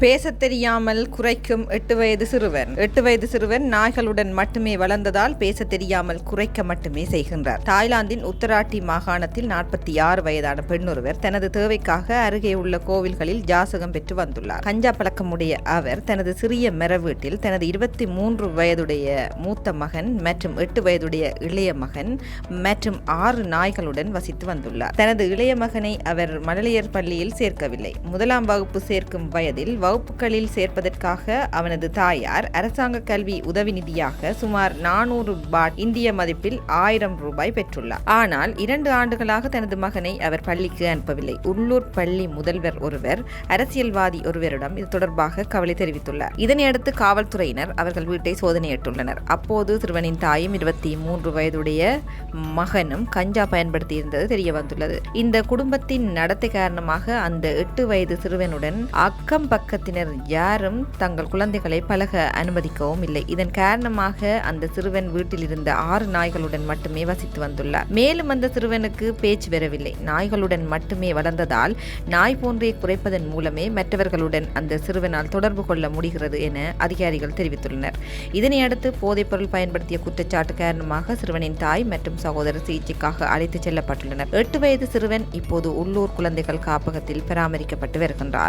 பேசத் தெரியாமல் குரைக்கும் 8 வயது சிறுவன். 8 வயது சிறுவன் நாய்களுடன் மட்டுமே வளர்ந்ததால் பேசத் தெரியாமல் குரைக்க மட்டுமே செய்கின்றார். தாய்லாந்தின் உத்தராட்டி மாகாணத்தில் 46 வயதான பெண்ணொருவர் தனது தேவைக்காக அருகே உள்ள கோவில்களில் ஜாசகம் பெற்று வந்துள்ளார். கஞ்சா பழக்கமுடைய அவர் தனது சிறிய மர வீட்டில் தனது 23 வயதுடைய மூத்த மகன் மற்றும் 8 வயதுடைய இளைய மகன் மற்றும் 6 நாய்களுடன் வசித்து வந்துள்ளார். தனது இளைய மகனை அவர் மழலையர் பள்ளியில் சேர்க்கவில்லை. 1ஆம் வகுப்பு சேர்க்கும் வயதில் வகுப்புகளில் சேர்ப்பதற்காக அவனது தாயார் அரசாங்க கல்வி உதவி நிதியாக சுமார் 400 பாட் இந்திய மதிப்பில் 1000 ரூபாய் பெற்றுள்ளார். ஆனால் 2 ஆண்டுகளாக தனது மகனை அவர் பள்ளிக்கு அனுப்பவில்லை. உள்ளூர் பள்ளி முதல்வர் ஒருவர் அரசியல்வாதி ஒருவரிடம் இது தொடர்பாக கவலை தெரிவித்துள்ளார். இதனையடுத்து காவல்துறையினர் அவர்கள் வீட்டை சோதனையிட்டுள்ளனர். அப்போது சிறுவனின் தாயும் 23 வயதுடைய மகனும் கஞ்சா பயன்படுத்தி இருந்தது தெரிய வந்துள்ளது. இந்த குடும்பத்தின் நடத்தை காரணமாக அந்த 8 வயது சிறுவனுடன் அக்கம் பக்கத்தினர் யாரும் தங்கள் குழந்தைகளை பழக அனுமதிக்கவும் இல்லை. இதன் காரணமாக அந்த சிறுவன் வீட்டில் இருந்த 6 நாய்களுடன் மட்டுமே வசித்து வந்துள்ளார். மேலும் அந்த சிறுவனுக்கு பேச்சு வரவில்லை. நாய்களுடன் மட்டுமே வளர்ந்ததால் நாய் போன்றே குறைப்பதன் மூலமே மற்றவர்களுடன் அந்த சிறுவனால் தொடர்பு கொள்ள முடிகிறது என அதிகாரிகள் தெரிவித்துள்ளனர். இதனையடுத்து போதைப்பொருள் பயன்படுத்திய குற்றச்சாட்டு காரணமாக சிறுவனின் தாய் மற்றும் சகோதரர் சிகிச்சைக்காக அழைத்துச் செல்லப்பட்டுள்ளனர். 8 வயது சிறுவன் இப்போது உள்ளூர் குழந்தைகள் காப்பகத்தில் பராமரிக்கப்பட்டு வருகின்றார்.